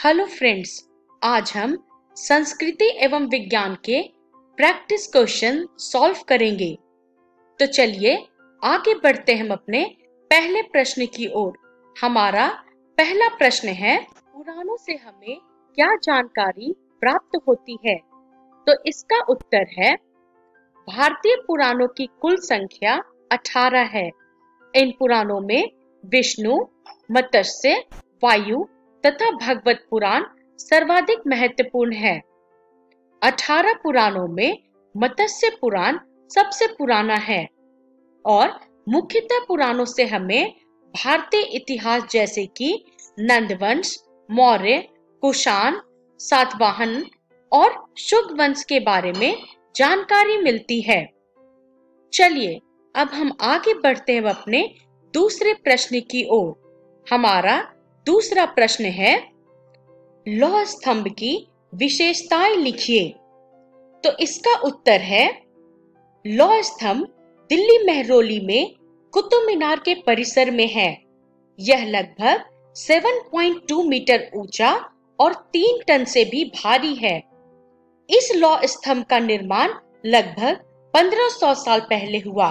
Hello friends, आज हम संस्कृति एवं विज्ञान के प्रैक्टिस क्वेश्चन सॉल्व करेंगे। तो चलिए आगे बढ़ते हैं हम अपने पहले प्रश्न की ओर। हमारा पहला प्रश्न है, पुराणों से हमें क्या जानकारी प्राप्त होती है? तो इसका उत्तर है, भारतीय पुराणों की कुल संख्या 18 है। इन पुराणों में विष्णु, मत्स्य, वायु तथा भगवत पुराण सर्वाधिक महत्वपूर्ण है। 18 पुराणों में मत्स्य पुराण सबसे पुराना है और मुख्यतः पुराणों से हमें भारतीय इतिहास जैसे कि नंदवंश, मौर्य, कुषाण, सातवाहन और शुंग वंश के बारे में जानकारी मिलती है। चलिए अब हम आगे बढ़ते हैं अपने दूसरे प्रश्न की ओर। हमारा दूसरा प्रश्न है, लौह स्तंभ की विशेषताएं लिखिए। तो इसका उत्तर है, लौह स्तंभ दिल्ली मेहरौली में कुतुब मीनार के परिसर में है। यह लगभग 7.2 मीटर ऊंचा और 3 टन से भी भारी है। इस लौह स्तंभ का निर्माण लगभग 1500 साल पहले हुआ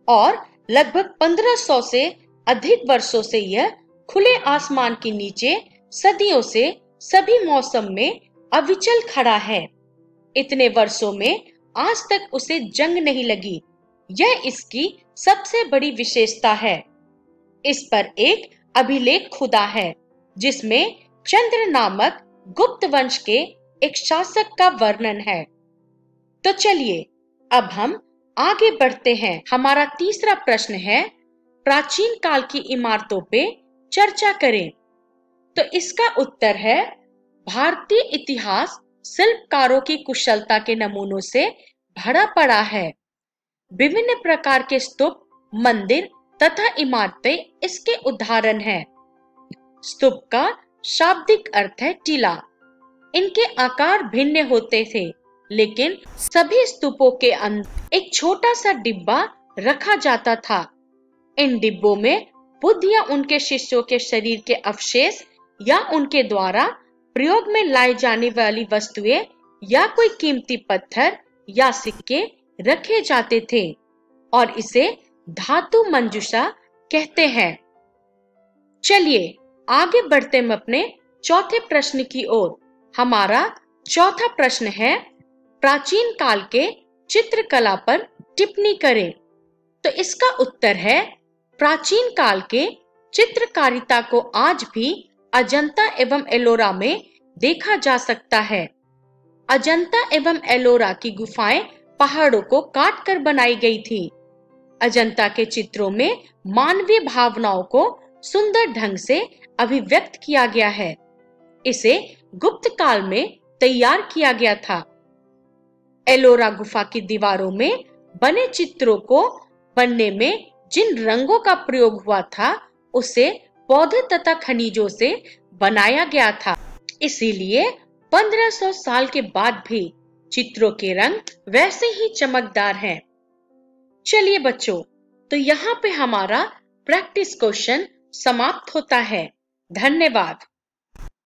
और लगभग 1500 से अधिक वर्षों से यह खुले आसमान के नीचे सदियों से सभी मौसम में अविचल खड़ा है। इतने वर्षों में आज तक उसे जंग नहीं लगी। यह इसकी सबसे बड़ी विशेषता है। इस पर एक अभिलेख खुदा है जिसमें चंद्र नामक गुप्त वंश के एक शासक का वर्णन है। तो चलिए अब हम आगे बढ़ते हैं। हमारा तीसरा प्रश्न है, प्राचीन काल की इमारतों पे चर्चा करें। तो इसका उत्तर है, भारतीय इतिहास शिल्पकारों की कुशलता के नमूनों से भरा पड़ा है। विभिन्न प्रकार के स्तूप, मंदिर तथा इमारतें इसके उदाहरण हैं। स्तूप का शाब्दिक अर्थ है टीला। इनके आकार भिन्न होते थे, लेकिन सभी स्तूपों के अंदर एक छोटा सा डिब्बा रखा जाता था। इन डिब्बों में बुद्ध या उनके शिष्यों के शरीर के अवशेष या उनके द्वारा प्रयोग में लाई जाने वाली वस्तुएं या कोई कीमती पत्थर या सिक्के रखे जाते थे और इसे धातु मंजूषा कहते हैं। चलिए आगे बढ़ते हैं अपने चौथे प्रश्न की ओर। हमारा चौथा प्रश्न है, प्राचीन काल के चित्रकला पर टिप्पणी करें। तो इसका उत्तर है, प्राचीन काल के चित्रकारिता को आज भी अजंता एवं एलोरा में देखा जा सकता है। अजंता एवं एलोरा की गुफाएं पहाड़ों को काट कर बनाई गई थी। अजंता के चित्रों में मानवीय भावनाओं को सुंदर ढंग से अभिव्यक्त किया गया है। इसे गुप्त काल में तैयार किया गया था। एलोरा गुफा की दीवारों में बने चित्रों को बनने में जिन रंगों का प्रयोग हुआ था, उसे पौधे तथा खनिजों से बनाया गया था। इसीलिए 1500 साल के बाद भी चित्रों के रंग वैसे ही चमकदार हैं। चलिए बच्चों, तो यहाँ पे हमारा प्रैक्टिस क्वेश्चन समाप्त होता है। धन्यवाद।